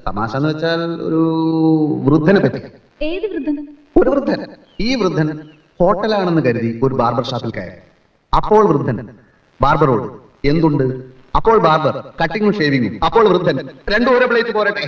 തമാശ എന്ന് വെച്ചാൽ ഒരു വൃദ്ധനെ പറ്റി. ഏത് വൃദ്ധൻ? ഒരു വൃദ്ധൻ. ഈ വൃദ്ധൻ ഹോട്ടലാണെന്ന് കരുതി ഒരു ബാർബർ ഷാപ്പിൽ കയറി. അപ്പോൾ വൃദ്ധൻ ബാർബറോട് എന്തുണ്ട്? അപ്പോൾ ബാർബർ കട്ടിങ്ങും ഷേവിങ്ങും. അപ്പോൾ വൃദ്ധൻ രണ്ടും ഓരോ പ്ലേറ്റ് പോരട്ടെ.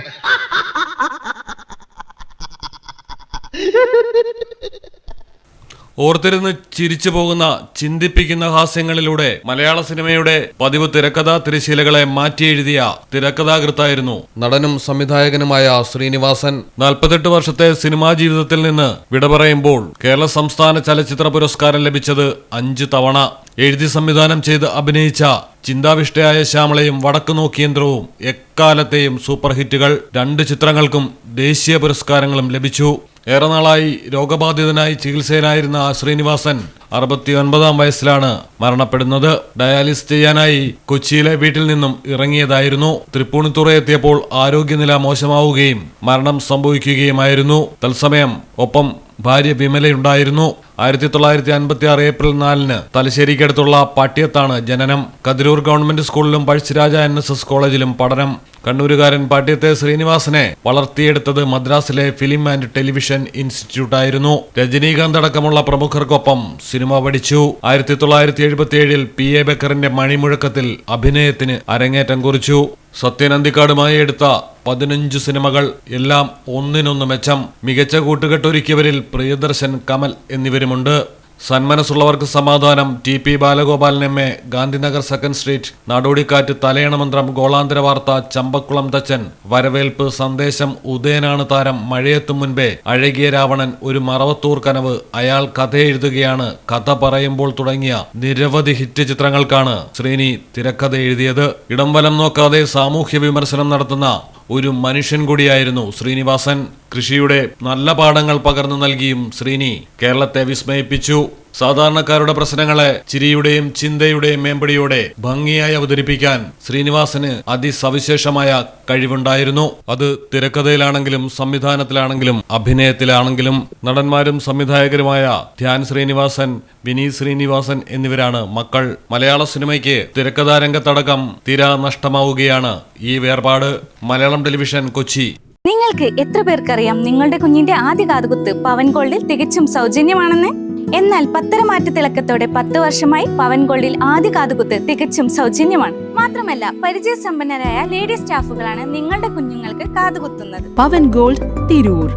ഓർത്തിരുന്ന് ചിരിച്ചു പോകുന്ന ചിന്തിപ്പിക്കുന്ന ഹാസ്യങ്ങളിലൂടെ മലയാള സിനിമയുടെ പതിവ് തിരക്കഥാ തിരശീലകളെ മാറ്റിയെഴുതിയ തിരക്കഥാകൃത്തായിരുന്നു നടനും സംവിധായകനുമായ ശ്രീനിവാസൻ. 48 വർഷത്തെ സിനിമാ ജീവിതത്തിൽ നിന്ന് വിട പറയുമ്പോൾ കേരള സംസ്ഥാന ചലച്ചിത്ര പുരസ്കാരം ലഭിച്ചത് 5 തവണ. എഴുതി സംവിധാനം ചെയ്ത് അഭിനയിച്ച ചിന്താവിഷ്ടയായ ശ്യാമളയും വടക്കുനോക്കിയന്ത്രവും എക്കാലത്തെയും സൂപ്പർ ഹിറ്റുകൾ. 2 ചിത്രങ്ങൾക്കും ദേശീയ പുരസ്കാരങ്ങളും ലഭിച്ചു. ഏറെ നാളായി രോഗബാധിതനായി ചികിത്സയിലായിരുന്ന ശ്രീനിവാസൻ 69-ാം വയസ്സിലാണ് മരണപ്പെടുന്നത്. ഡയാലിസിസ് ചെയ്യാനായി കൊച്ചിയിലെ വീട്ടിൽ നിന്നും ഇറങ്ങിയതായിരുന്നു. തൃപ്പൂണിത്തുറ എത്തിയപ്പോൾ ആരോഗ്യനില മോശമാവുകയും മരണം സംഭവിക്കുകയുമായിരുന്നു. തത്സമയം ഒപ്പം ഭാര്യ വിമലയുണ്ടായിരുന്നു. 1956 ഏപ്രിൽ 4-ന് തലശ്ശേരിക്കടുത്തുള്ള പാട്യത്താണ് ജനനം. കതിരൂർ ഗവൺമെന്റ് സ്കൂളിലും പഴശ്ശിരാജ NSS കോളേജിലും പഠനം. കണ്ണൂരുകാരൻ പാട്യത്തെ ശ്രീനിവാസനെ വളർത്തിയെടുത്തത് മദ്രാസിലെ ഫിലിം ആൻഡ് ടെലിവിഷൻ ഇൻസ്റ്റിറ്റ്യൂട്ടായിരുന്നു. രജനീകാന്ത് അടക്കമുള്ള പ്രമുഖർക്കൊപ്പം സിനിമ പഠിച്ചു. 1977-ൽ PA ബക്കറിന്റെ മണിമുഴക്കത്തിൽ അഭിനയത്തിന് അരങ്ങേറ്റം കുറിച്ചു. സത്യൻ അന്തിക്കാടുമായി എടുത്ത 15 സിനിമകൾ, എല്ലാം ഒന്നിനൊന്ന് മെച്ചം. മികച്ച കൂട്ടുകെട്ടൊരുക്കിയവരിൽ Priyadarshan, Kamal എന്നിവരുമുണ്ട്. Sanmanassullavarkku Samadhanam, TP Balagopalan MA, Gandhinagar 2nd street, Nadodikkattu, Thalayanamanthram, Golanthara Vartha, Champakulam തച്ചൻ, വരവേൽപ്പ്, സന്ദേശം, ഉദയനാണ് താരം, മഴയെത്തും മുൻപേ, അഴകിയ രാവണൻ, ഒരു മറവത്തൂർ കനവ്, അയാൾ കഥ എഴുതുകയാണ്, കഥ പറയുമ്പോൾ തുടങ്ങിയ നിരവധി ഹിറ്റ് ചിത്രങ്ങൾക്കാണ് ശ്രീനി തിരക്കഥ എഴുതിയത്. ഇടം വലം നോക്കാതെ സാമൂഹ്യ വിമർശനം നടത്തുന്ന ഒരു മനുഷ്യൻ കൂടിയായിരുന്നു ശ്രീനിവാസൻ. കൃഷിയുടെ നല്ല പാഠങ്ങൾ പകർന്നു നൽകിയും ശ്രീനി കേരളത്തെ വിസ്മയിപ്പിച്ചു. സാധാരണക്കാരുടെ പ്രശ്നങ്ങളെ ചിരിയുടെയും ചിന്തയുടെയും മേമ്പടിയോടെ ഭംഗിയായി അവതരിപ്പിക്കാൻ ശ്രീനിവാസന് അതിസവിശേഷമായ കഴിവുണ്ടായിരുന്നു. അത് തിരക്കഥയിലാണെങ്കിലും സംവിധാനത്തിലാണെങ്കിലും അഭിനയത്തിലാണെങ്കിലും. നടന്മാരും സംവിധായകരുമായ ധ്യാൻ ശ്രീനിവാസൻ, വിനീത് ശ്രീനിവാസൻ എന്നിവരാണ് മക്കൾ. മലയാള സിനിമയ്ക്ക് തിരക്കഥാരംഗത്തടക്കം തിര നഷ്ടമാവുകയാണ് ഈ വേർപാട്. മലയാളം ടെലിവിഷൻ, കൊച്ചി. നിങ്ങൾക്ക് എത്ര പേർക്കറിയാം നിങ്ങളുടെ കുഞ്ഞിന്റെ ആദ്യ കാതുകുത്ത് പവൻ ഗോൾഡിൽ തികച്ചും സൗജന്യമാണെന്ന്? എന്നാൽ പത്തരമാറ്റ തിളക്കത്തോടെ 10 വർഷമായി പവൻ ഗോൾഡിൽ ആദ്യ കാതുകുത്ത് തികച്ചും സൗജന്യമാണ്. മാത്രമല്ല, പരിചയസമ്പന്നരായ ലേഡി സ്റ്റാഫുകളാണ് നിങ്ങളുടെ കുഞ്ഞുങ്ങൾക്ക് കാതുകുത്തുന്നത്. പവൻ ഗോൾഡ്, തിരൂർ.